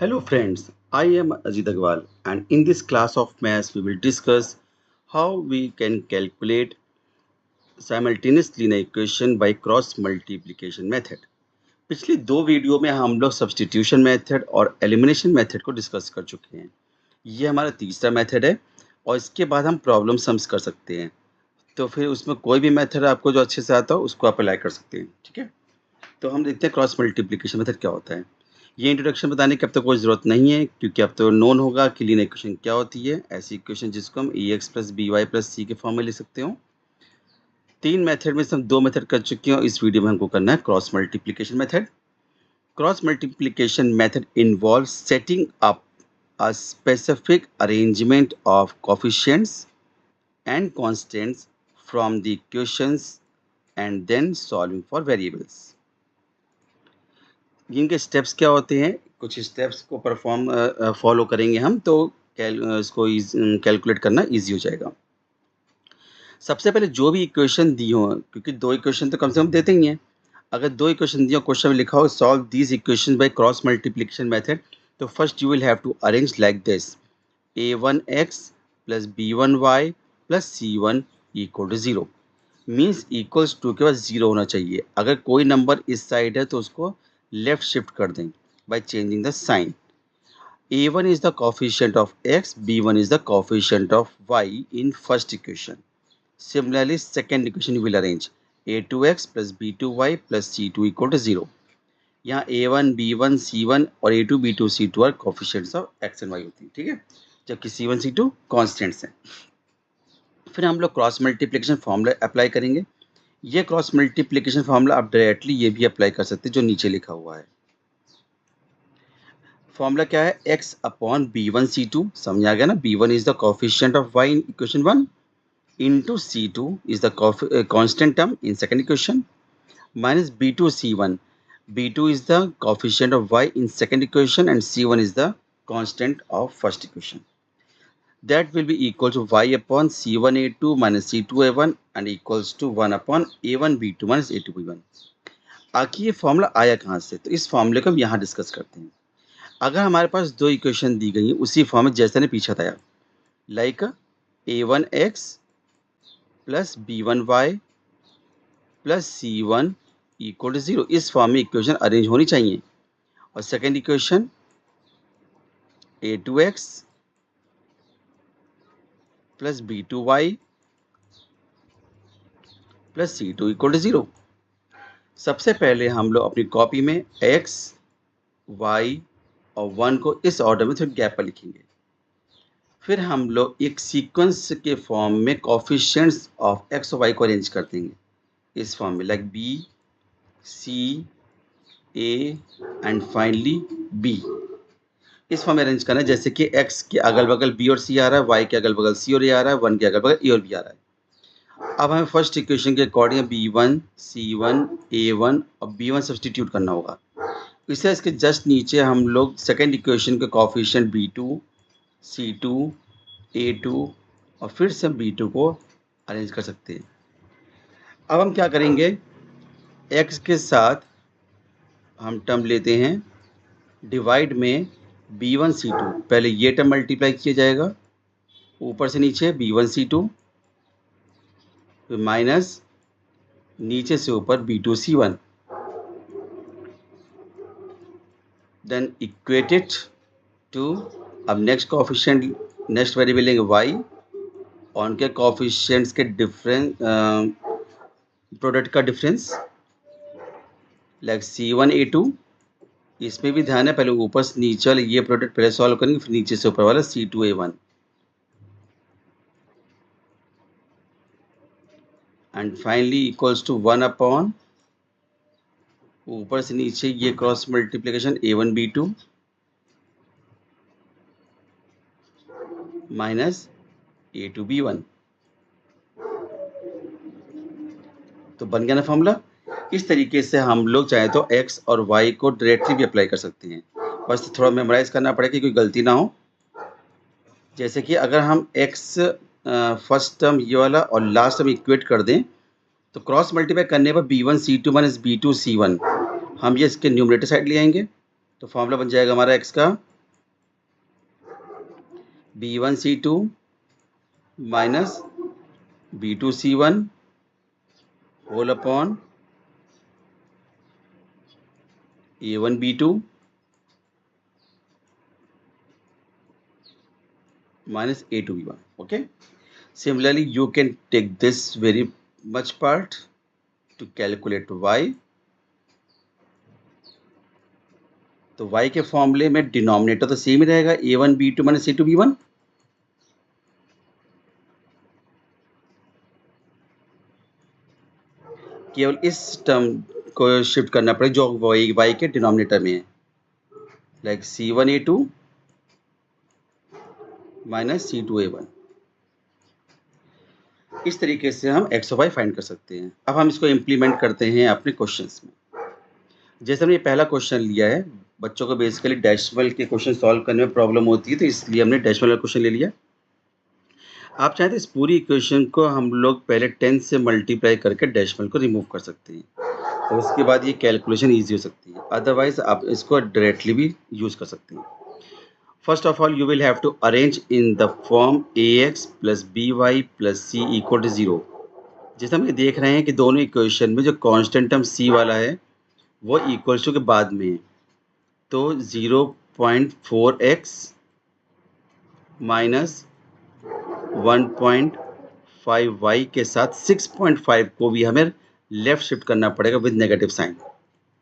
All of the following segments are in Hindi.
Hello friends, I am Ajit Agrawal and in this class of maths we will discuss how we can calculate simultaneously an equation by cross multiplication method. पिछली दो वीडियो में हम लोग सब्स्टिट्यूशन मेथड और एलिमिनेशन मेथड को डिस्कस कर चुके हैं। ये हमारा तीसरा मेथड है और इसके बाद हम प्रॉब्लम सम्स कर सकते हैं। तो फिर उसमें कोई भी मेथड आपको जो अच्छे से आता हो उसको आप अप्लाई कर सकते हैं। ठीक है, तो हम देखते हैं क्रॉस मल्टीप्लिकेशन मेथड क्या होता है। ये इंट्रोडक्शन बताने की अब तक कोई ज़रूरत नहीं है क्योंकि अब तो नोन होगा कि लीनियर इक्वेशन क्या होती है। ऐसी इक्वेशन जिसको हम a x plus b y plus c के फॉर्म में लिख सकते हो। तीन मेथड में से हम दो मेथड कर चुके हैं और इस वीडियो में हमको करना है cross multiplication method. Cross multiplication method involve setting up a specific arrangement of coefficients and constants from the equations and then solving for variables. इनके स्टेप्स क्या होते हैं, कुछ स्टेप्स को फॉलो करेंगे हम तो इसको कैलकुलेट करना इजी हो जाएगा। सबसे पहले जो भी इक्वेशन दी हो, क्योंकि दो इक्वेशन तो कम से कम देते ही हैं, अगर दो इक्वेशन दी हो क्वेश्चन में लिखा हो solve these equation by cross multiplication method, तो first you will have to arrange like this a1x plus b1y plus c1 equal to 0 means equals to के बाद 0 होना चाहिए। अगर कोई नंबर इस साइड है तो उसको लेफ्ट शिफ्ट कर दें by changing the sign. a1 is the coefficient of x, b1 is the coefficient of y in first equation. Similarly, second equation you will arrange a2x plus b2y plus c2 equal to 0. यहाँ a1, b1, c1 और a2, b2, c2 are coefficients of x and y होती है। ठीक है, जबकि c1, c2 कॉन्स्टेंट्स हैं। फिर हम लोग क्रॉस मल्टीप्लिकेशन फॉर्मूला अप्लाई करेंगे। ये क्रॉस मल्टीप्लिकेशन फॉर्मूला आप डायरेक्टली ये भी अप्लाई कर सकते हैं जो नीचे लिखा हुआ है। फॉर्मूला क्या है, x अपॉन b1 c2, समझ आ गया ना। b1 is the coefficient of y in equation 1 into c2 is the constant term in second equation minus b2 c1, b2 is the coefficient of y in second equation and c1 is the constant of first equation. That will be equal to y upon c1 a2 minus c2 a1 and equals to 1 upon a1 b2 minus a2 b1. आखिर ये फॉर्मूला आया कहाँ से, तो इस फॉर्मूले को हम यहाँ डिस्कस करते हैं। अगर हमारे पास दो इक्वेशन दी गई उसी फॉर्म में जैसे ने पीछे बताया, like a1x plus b1y plus c1 equal to 0, इस फॉर्म में इक्वेशन अरेंज होनी चाहिए। और second equation a2x plus b2y plus c2 equal to 0। सबसे पहले हम लोग अपनी कॉपी में x, y और 1 को इस ऑर्डर में थोड़ी गैप पर लिखेंगे। फिर हम लोग एक सीक्वेंस के फॉर्म में कोफिशिएंट्स ऑफ x और y को अरेंज कर देंगे इस फॉर्म में, like b, c, a and finally b। इस फॉर्म में अरेंज करना है जैसे कि x के अगल बगल b और c आ रहा है, y के अगल बगल c और a आ रहा है, 1 के अगल बगल a और b आ रहा है। अब हमें फर्स्ट इक्वेशन के अकॉर्डिंग b1, c1, a1 और b1 सब्सटीट्यूट करना होगा। इससे इसके जस्ट नीचे हम लोग सेकेंड इक्वेशन के कोफिशिएंट b2, c2, a2 और फिर से b2 को अरेंज कर सकते हैं। अब हम क्या करेंगे, x के साथ हम टर्म लेते हैं डिवाइड में b1 c2, पहले ये टर्म मल्टीप्लाई किया जाएगा ऊपर से नीचे b1 c2 माइनस नीचे से ऊपर b2 c1, then equated to, अब नेक्स्ट कोफिशिएंट, नेक्स्ट वेरिएबल लेंगे y और उनके कोफिशिएंट्स के डिफरेंस, प्रोडक्ट का डिफरेंस, लाइक c1 a2। इसमें भी ध्यान है, पहले ऊपर से नीचे वाले ये प्रोडक्ट पहले सॉल्व करेंगे, फिर नीचे से ऊपर वाला c2 a1 and finally equals to 1 upon ऊपर से नीचे ये cross multiplication a1 b2 minus a2 b1। तो बन गया ना फॉर्मूला। इस तरीके से हम लोग चाहे तो x और y को डायरेक्टली भी अप्लाई कर सकते हैं, बस थोड़ा मेमोराइज करना पड़ेगा कि कोई गलती ना हो। जैसे कि अगर हम x फर्स्ट टर्म ये वाला और लास्ट टर्म इक्वेट कर दें तो क्रॉस मल्टीप्लाई करने पर b1 c2 minus b2 c1, हम ये इसके न्यूमरेटर साइड ले आएंगे तो फॉर्मूला बन जाएगा हमारा x का B1C2 minus B2C1 whole upon A1B2 minus A2B1. Okay. Similarly, you can take this very much part to calculate y. तो y के फॉर्मूले में डिनोमिनेटर तो सेम ही रहेगा A1B2 माइनस A2B1. केवल इस टर्म को शिफ्ट करना पड़ेगा जो y के डिनोमिनेटर में है, लाइक C1A2 माइनस C2A1. इस तरीके से हम x और y फाइंड कर सकते हैं. अब हम इसको इम्प्लीमेंट करते हैं अपने क्वेश्चंस में. जैसे हमने पहला क्वेश्चन लिया है, बच्चों को बेसिकली डेसिमल के क्वेश्चन सॉल्व करने में प्रॉब्लम होती है, तो इसलिए हमने डेसिमल का क्वेश्चन ले लिया. आप चाहें तो इस पूरी इक्वेशन को हम लोग पहले 10 से मल्टीप्लाई करके डेसिमल को रिमूव कर सकते हैं, और उसके बाद ये कैलकुलेशन ईजी हो सकती है. अदरवाइज आप इसको डायरेक्टली भी यूज़ कर सकते हैं. First of all you will have to arrange in the form ax plus by plus c equal to 0. जैसे हम ये देख रहे हैं कि दोनों इक्वेशन में जो कांस्टेंट टर्म c वाला है वो इक्वल्स टू के बाद में है, तो 0.4x माइनस 1.5y के साथ 6.5 को भी हमें लेफ्ट शिफ्ट करना पड़ेगा विद नेगेटिव साइन,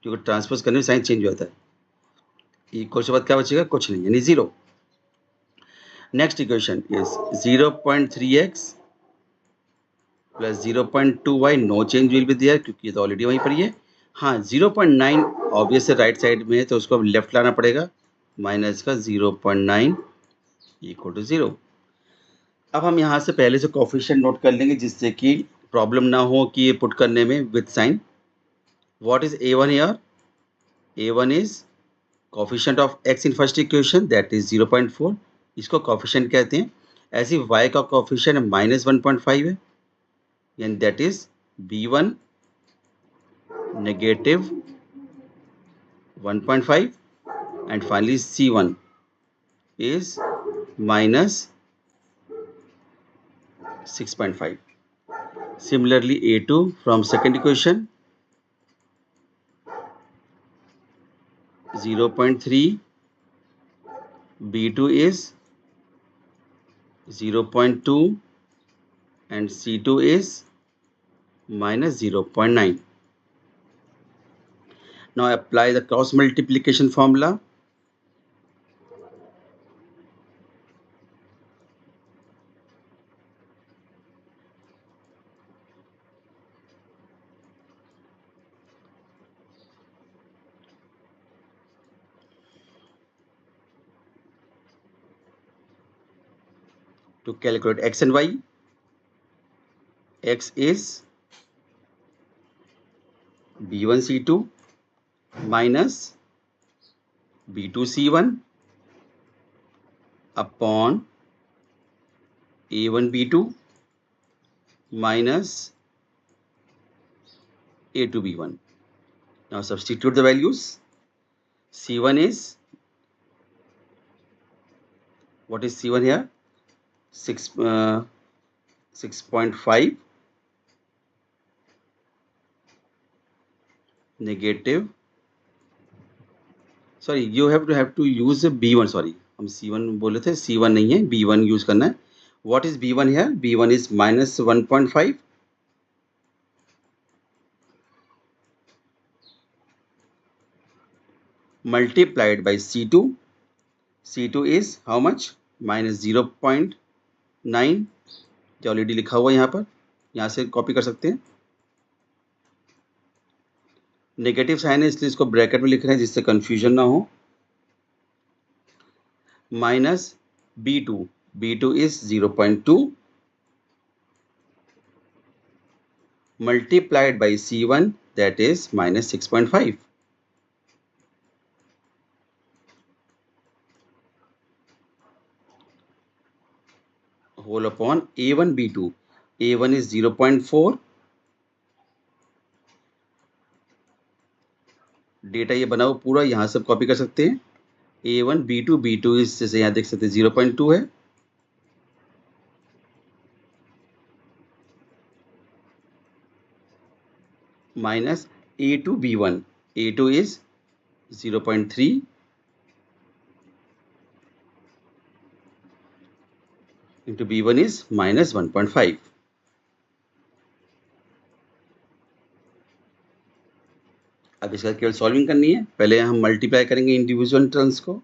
क्योंकि ट्रांसपोज करने में साइन चेंज हो जाता है. इक्वल के बाद क्या बचेगा? कुछ नहीं, यानी 0. Next equation is 0.3x plus 0.2y. No change will be there क्योंकि ये तो ऑलरेडी वहीं पर ही है. हाँ, 0.9 ऑब्वियस राइट साइड में है तो उसको अब लेफ्ट लाना पड़ेगा, माइनस का 0.9 इक्वल टू 0. अब हम यहाँ से पहले से कोफिशिएंट नोट कर लेंगे जिससे कि प्रॉब्लम ना हो कि ये पुट करने में with sign. What is a1 here? a1 is coefficient of x in first equation that is 0.4. इसको कोफिशिएंट कहते हैं. ऐसे y का कोफिशिएंट माइनस 1.5 है, यानी that is b1 negative 1.5 and finally C1 is minus 6.5. Similarly A2 from second equation 0.3, B2 is 0.2 and C2 is minus 0.9. Now apply the cross multiplication formula. To calculate x and y, x is B1C2 minus B2C1 upon A1B2 minus A2B1. Now substitute the values. C1 is, what is C1 here? 6.5 negative, sorry, you have to use B1. sorry, हम C1 बोले थे, C1 नहीं है, B1 यूज करना है. What is B1 here? B1 is minus 1.5 multiplied by C2. C2 is how much? Minus 0.9. जो ऑलरेडी लिखा हुआ है यहाँ पर, यहाँ से कॉपी कर सकते हैं. नेगेटिव साइन है इसलिए इसको ब्रैकेट में लिख रहे हैं जिससे कंफ्यूजन ना हो. Minus B2. B2 is 0.2 multiplied by C1 that is minus 6.5. whole upon A1 B2. A1 is 0.4. Data ये बना हुआ पूरा यहाँ सब कॉपी कर सकते हैं. A1 B2 B2 इस जैसे यहाँ देख सकते हैं 0.2 है. minus A2 B1. A2 is 0.3 into B1 is minus 1.5. अब इसका केवल सॉल्विंग करनी है। पहले हम मल्टीप्लाई करेंगे इंडिविजुअल टर्म्स को।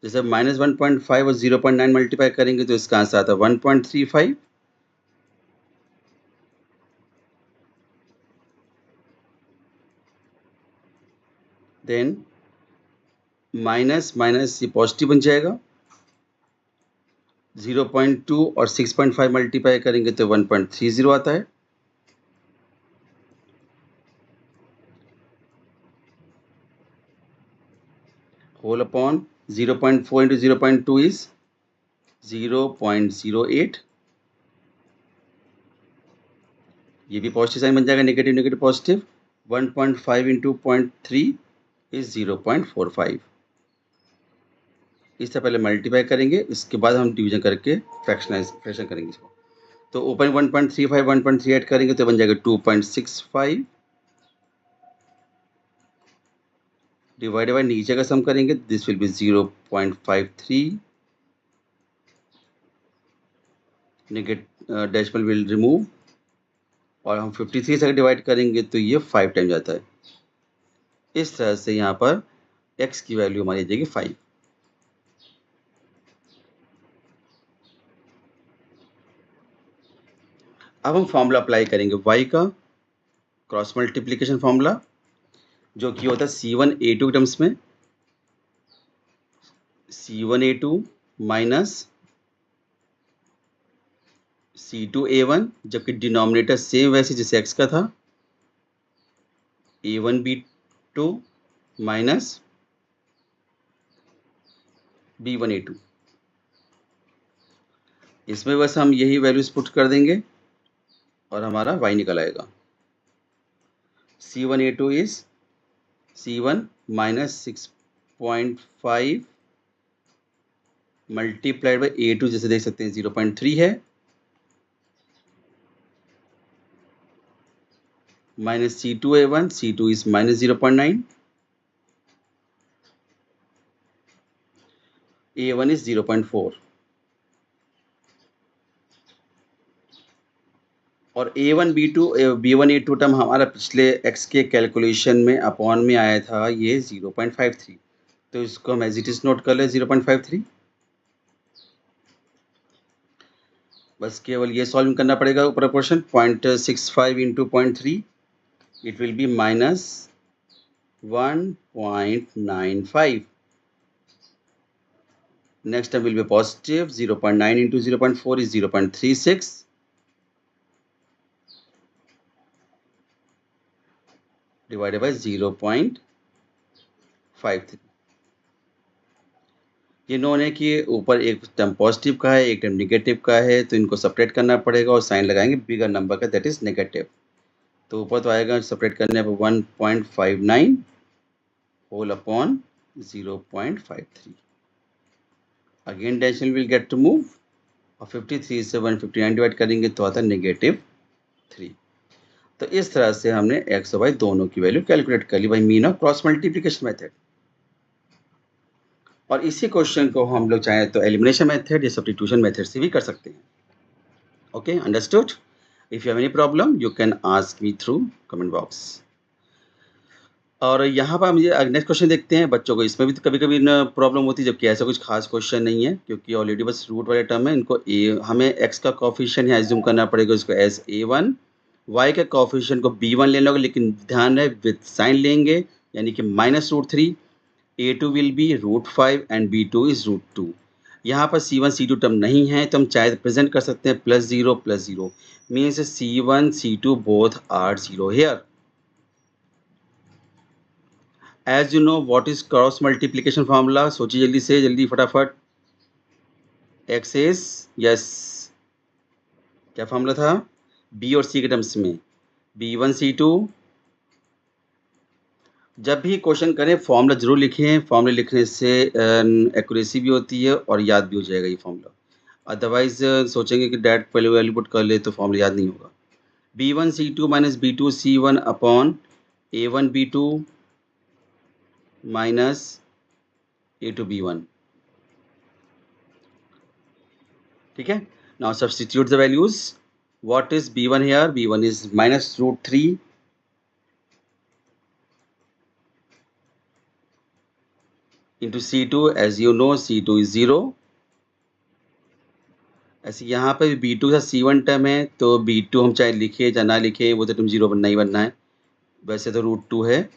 जैसे माइनस 1.5 और 0.9 मल्टीप्लाई करेंगे तो इसका आंसर आता है 1.35। देन माइनस माइनस ये पॉजिटिव बन जाएगा। 0.2 और 6.5 मल्टीप्लाई करेंगे तो 1.30 आता है। Whole upon 0.4 into 0.2 is 0.08। ये भी पॉजिटिव साइन बन जाएगा, negative negative positive. 1.5 into 0.3 is 0.45। इससे पहले मल्टीप्लाई करेंगे, इसके बाद हम डिवीजन करके फ्रैक्शन करेंगे इसको। तो ऊपर 1.35 1.38 करेंगे तो बन जाएगा 2.65 डिवाइडेड बाय नीचे का सम करेंगे, this will be 0.53। Decimal will remove और हम 53 से डिवाइड करेंगे तो ये 5 टाइम जाता है। इस तरह से यहाँ पर x की वैल्यू हमारी आ जाएगी 5। अब हम फॉर्मूला अप्लाई करेंगे y का, क्रॉस मल्टीप्लिकेशन फॉर्मूला, जो कि होता है C1A2 टर्म्स में C1A2 माइनस C2A1, जबकि डिनोमिनेटर सेम वैसे जैसे x का था, A1B2 माइनस B1A2। इसमें बस हम यही वैल्यूज पुट कर देंगे और हमारा y निकल आएगा। C1A2 is C1 minus 6.5 multiplied by A2, जैसे देख सकते हैं 0.3 है, minus C2A1, C2 is minus 0.9, A1 is 0.4 और A1B2 B1A2 टर्म हमारा पिछले x के कैलकुलेशन में अपॉन में आया था ये 0.53। तो इसको हम एज इट इज नोट कर ले 0.53। बस केवल ये सॉल्व करना पड़ेगा proportion. 0.65 into 0.3 it will be minus 1.95। Next term will be positive. 0.9 into 0.4 is 0.36 divided by 0.53। ये नोन है कि ऊपर एक टर्म पॉजिटिव का है, एक टर्म नेगेटिव का है, तो इनको सेपरेट करना पड़ेगा और साइन लगाएंगे बिगर नंबर का, दैट इज नेगेटिव। तो ऊपर तो आएगा सेपरेट करने पर 1.59 whole upon 0.53। Again decimal will get to move और 53 से 159 डिवाइड करेंगे तो आता है -3। तो इस तरह से हमने x और y दोनों की वैल्यू कैलकुलेट कर ली by mean of cross multiplication method. और इसी क्वेश्चन को हम लोग चाहें तो एलिमिनेशन मेथड या सब्स्टिट्यूशन मेथड से भी कर सकते हैं। Okay, understood? If you have any problem you can ask me through comment box. और यहाँ पर हम ये नेक्स्ट क्वेश्चन देखते हैं। बच्चों को इसमें भी कभी कभी प्रॉब्लम होती है, जबकि ऐसा कुछ खास क्वेश्चन नहीं है, क्योंकि ऑलरेडी बस रूट वाले टर्म है। इनको हमें x का कोफिशिएंट यहाँ एज्यूम करना पड़ेगा, इसको एज A1, y के कोफिशिएंट को B1 ले लोगे, लेकिन ध्यान रहे विद साइन लेंगे, यानी कि -√3। A2 will be √5 and B2 is √2। यहाँ पर C1 C2 टर्म नहीं है, तो हम चाहे प्रेजेंट कर सकते हैं +0 means C1 C2 both are 0 hair. As you know what is cross multiplication formula? सोचिए जल्दी से, जल्दी फटाफट। एक्स इज यस, क्या फॉर्मूला था? बी और सी के टर्म्स में B1 C2। जब भी क्वेश्चन करें फॉर्मूला जरूर लिखें, फॉर्मूला लिखने से एक्यूरेसी भी होती है और याद भी हो जाएगा ये फॉर्मूला। अदरवाइज सोचेंगे कि डायरेक्ट पहले वैल्यू पुट कर ले तो फॉर्मूला याद नहीं होगा। B1 C2 minus B2 C1 upon A1 B2 minus A2 B1. ठीक है. Now substitute the values. What is B1 here? B1 is minus root 3 into C2. As you know, C2 is 0. ऐसे यहाँ पे B2 का C1 टर्म है, तो B2 हम चाहे लिखे या ना लिखे, वो तो टर्म 0 बनना ही बनना है. वैसे तो रूट 2 है,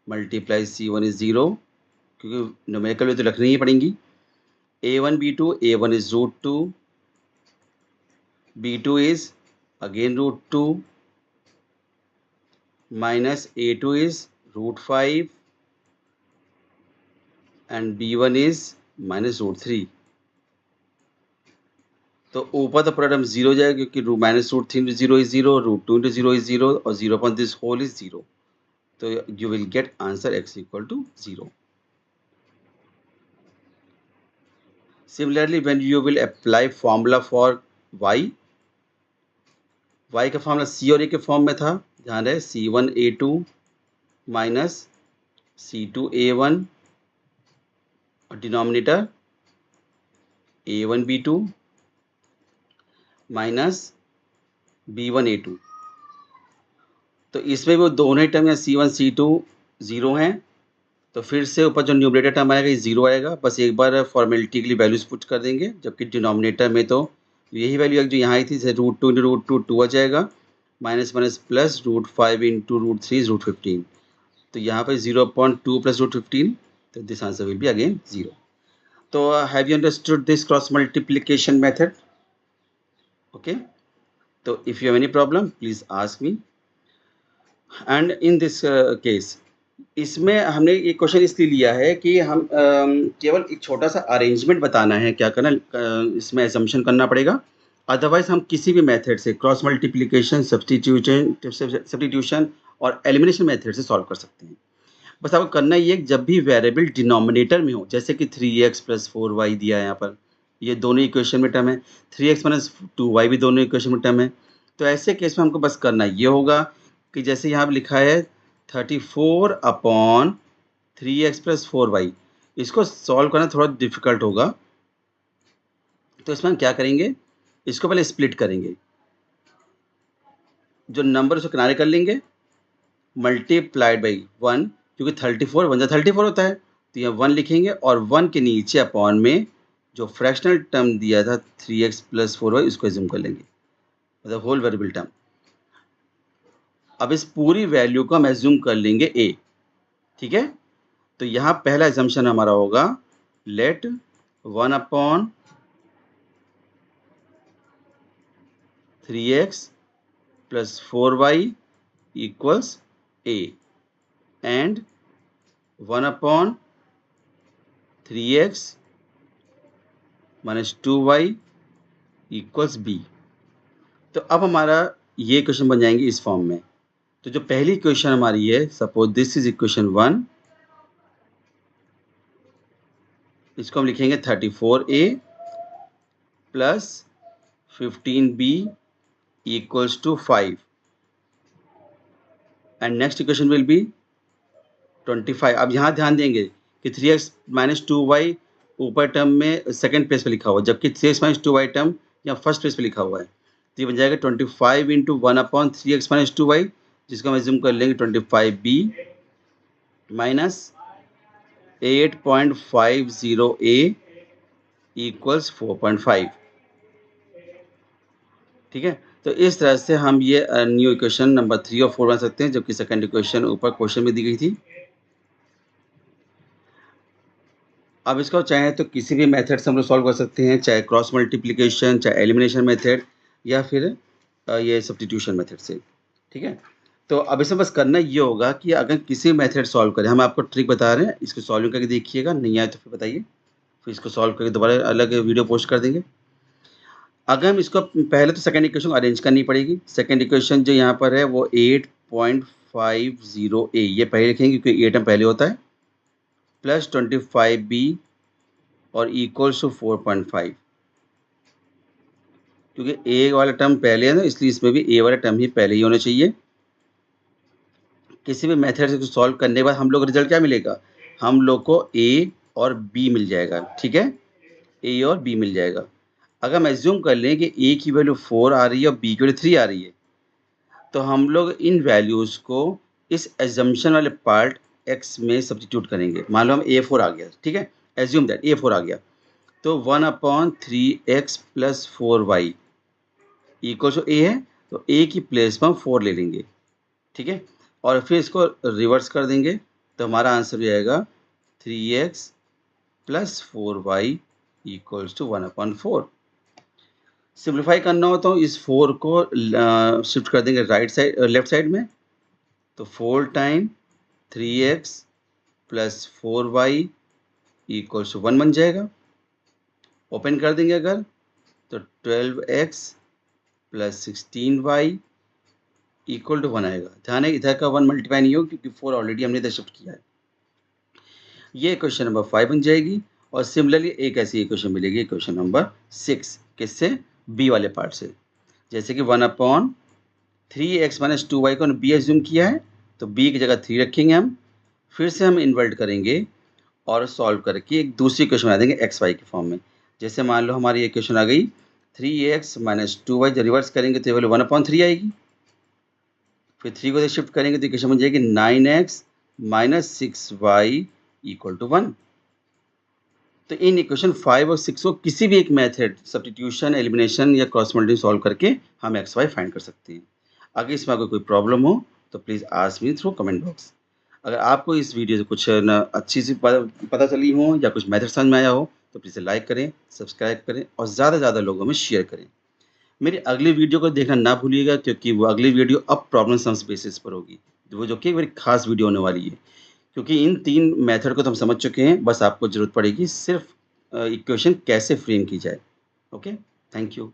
मल्टीप्लाई C1 इज 0, क्योंकि न्यूमेरिकल में तो रखनी ही पड़ेंगी. A1 B2, A1 is root 2, B2 is again root 2, minus A2 is root 5 and B1 is minus root 3. तो ऊपर तो पूरा टर्म 0 हो जाएगा, क्योंकि minus root 3 into 0 is 0, root 2 into 0 is 0 और 0 अपॉन दिस होल इज 0. तो you will get answer x equal to 0. Similarly, when you will apply formula for y का फॉर्मूला c और a के फॉर्म में था. ध्यान रहे, C1 A2 minus C2 A1 और denominator A1 B2 minus B1 A2. तो इसमें भी वो दोनों ही टर्म या C1 C2 0 हैं, तो फिर से ऊपर जो न्यूमरेटर टर्म आएगा ये 0 आएगा. बस एक बार फॉर्मेलिटी के लिए वैल्यूज पुट कर देंगे, जबकि डिनोमिनेटर में तो यही वैल्यू जो यहाँ आई थी, जैसे रूट 2 इंटू रूट 2 आ जाएगा, minus minus plus root 5 into root 3 is root 15. तो यहाँ पर 0.2 प्लस रूट 15, तो this answer will be again 0. तो have you understood this cross multiplication method? Okay. तो if you have any problem please ask me. And in this case, इसमें हमने ये क्वेश्चन इसलिए लिया है कि हम केवल एक छोटा सा अरेंजमेंट बताना है, क्या करना इसमें एजम्पशन करना पड़ेगा. अदरवाइज हम किसी भी मेथड से क्रॉस मल्टीप्लिकेशन, सब्स्टिट्यूशन और एलिमिनेशन मेथड से सॉल्व कर सकते हैं. बस आपको करना ये, जब भी वेरिएबल डिनोमिनेटर में हो, जैसे कि 3x प्लस 4y दिया है यहाँ पर, ये दोनों इक्वेशन में टर्म है, 3x माइनस 2y भी दोनों इक्वेशन में टर्म है. तो ऐसे केस में हमको बस करना ये होगा कि जैसे यहाँ पर लिखा है 34 अपॉन 3x प्लस 4y, इसको सॉल्व करना थोड़ा डिफिकल्ट होगा. तो इसमें हम क्या करेंगे, इसको पहले स्प्लिट करेंगे, जो नंबर उसको किनारे कर लेंगे, मल्टीप्लाइड बाई 1, क्योंकि 34 1 34 होता है, तो यहाँ 1 लिखेंगे और 1 के नीचे अपॉन में जो फ्रैक्शनल टर्म दिया था 3x प्लस 4y, उसको एज्यूम कर लेंगे, मतलब होल वेरिएबल टर्म. अब इस पूरी वैल्यू को हम एज्यूम कर लेंगे a. ठीक है. तो यहाँ पहला एजम्पशन हमारा होगा, let 1 upon 3x plus 4y equals a and 1 upon 3x minus 2y equals b. तो अब हमारा ये इक्वेशन बन जाएंगे इस फॉर्म में. तो जो पहली इक्वेशन हमारी है, सपोज दिस इज इक्वेशन 1, इसको हम लिखेंगे 34a plus 15b equals to 5 and next equation will be 25. अब यहाँ ध्यान देंगे कि 3x माइनस 2y ऊपर टर्म में सेकंड पेज पे लिखा हुआ है, जबकि 3x माइनस 2y टर्म यहाँ फर्स्ट पेज पे लिखा हुआ है. तो ये बन जाएगा 25 into 1 upon 3x minus 2y, जिसको हम एज्यूम कर लेंगे 25b माइनस 8.50a इक्वल्स 4.5. ठीक है. तो इस तरह से हम ये न्यू इक्वेशन नंबर 3 और 4 बना सकते हैं, जबकि सेकंड इक्वेशन ऊपर क्वेश्चन में दी गई थी. अब इसको चाहे तो किसी भी मेथड से हम लोग सॉल्व कर सकते हैं, चाहे क्रॉस मल्टीप्लिकेशन, चाहे एलिमिनेशन मेथड, या फिर ये सब्स्टिट्यूशन मेथड से. ठीक है. तो अब इसमें बस करना ये होगा कि अगर किसी मेथड सॉल्व करें, हम आपको ट्रिक बता रहे हैं, इसको सॉल्व करके देखिएगा, नहीं आए तो फिर बताइए, फिर इसको सॉल्व करके दोबारा अलग वीडियो पोस्ट कर देंगे. अगर हम इसको पहले तो सेकंड इक्वेशन अरेंज करनी पड़ेगी. सेकंड इक्वेशन जो यहाँ पर है वो 8.50a, ये पहले लिखेंगे क्योंकि 8 टर्म पहले होता है, प्लस 25b और इक्वल्स टू 4.5, क्योंकि a वाला टर्म पहले है ना, इसलिए इसमें भी a वाला टर्म ही पहले ही होना चाहिए, किसी भी मेथड से सॉल्व करने के बाद हम लोग को रिजल्ट क्या मिलेगा? हम लोग को ए और बी मिल जाएगा, ठीक है? ए और बी मिल जाएगा। अगर हम एज़्यूम कर लें कि ए की वैल्यू 4 आ रही है और बी की वैल्यू 3 आ रही है, तो हम लोग इन वैल्यूज़ को इस असम्पशन वाले पार्ट x में सब्स्टिट्यूट करेंगे। मान लो हम A4 आ गया, ठीक है? एज़्यूम दैट A4 आ गया, तो 1/3x + 4y equals to A है, तो A की प्लेस पर हम 4 ले लेंगे, ठीक है? और फिर इसको रिवर्स कर देंगे, तो हमारा आंसर हो जाएगा 3x + 4y equals to 1/4। Simplify करना हो तो इस 4 को शिफ्ट कर देंगे लेफ्ट साइड में, तो 4 time 3x + 4y equals to 1 बन जाएगा। ओपन कर देंगे अगर, तो 12x + 16y इक्वल टू 1 आएगा। ध्यान है इधर का 1 मल्टीप्लाई नहीं होगा क्योंकि 4 ऑलरेडी हमने इधर शिफ्ट किया है। ये क्वेश्चन नंबर 5 बन जाएगी। और सिमिलरली एक ऐसी इक्वेशन मिलेगी क्वेश्चन नंबर 6, किससे? बी वाले पार्ट से। जैसे कि 1/3x - 2y को बी एज्यूम किया है, तो बी की जगह 3 रखेंगे हम, फिर से हम इन्वर्ट करेंगे और सॉल्व करके एक दूसरी इक्वेशन बना देंगे एक्स वाई के फॉर्म में। जैसे मान लो हमारी इक्वेशन आ गई 3x - 2y, जब रिवर्स करेंगे तो ये वैल्यू 1/3 आएगी। फिर 3 को इधर शिफ्ट करेंगे तो इक्वेशन बन जाएगी 9x - 6y इक्वल टू 1। तो इन इक्वेशन 5 और 6 को किसी भी एक मेथड सब्स्टिट्यूशन, एलिमिनेशन या क्रॉस मल्टीप्लिकेशन सॉल्व करके हम एक्स वाई फाइंड कर सकते हैं। अगर इसमें आपको कोई प्रॉब्लम हो तो please ask me through comment box. अगर आपको इस वीडियो से कुछ न अच्छी सी पता चली हो या कुछ मेथड समझ में आया हो तो प्लीज़ लाइक करें, सब्सक्राइब करें और ज़्यादा से ज़्यादा लोगों में शेयर करें। मेरी अगली वीडियो को देखना ना भूलिएगा क्योंकि वो अगली वीडियो अब प्रॉब्लम सम्स बेसिस पर होगी। वो जो कि एक बड़ी खास वीडियो होने वाली है। क्योंकि इन 3 मेथड को तो हम समझ चुके हैं, बस आपको ज़रूरत पड़ेगी सिर्फ़ इक्वेशन कैसे फ्रेम की जाए। Okay, thank you.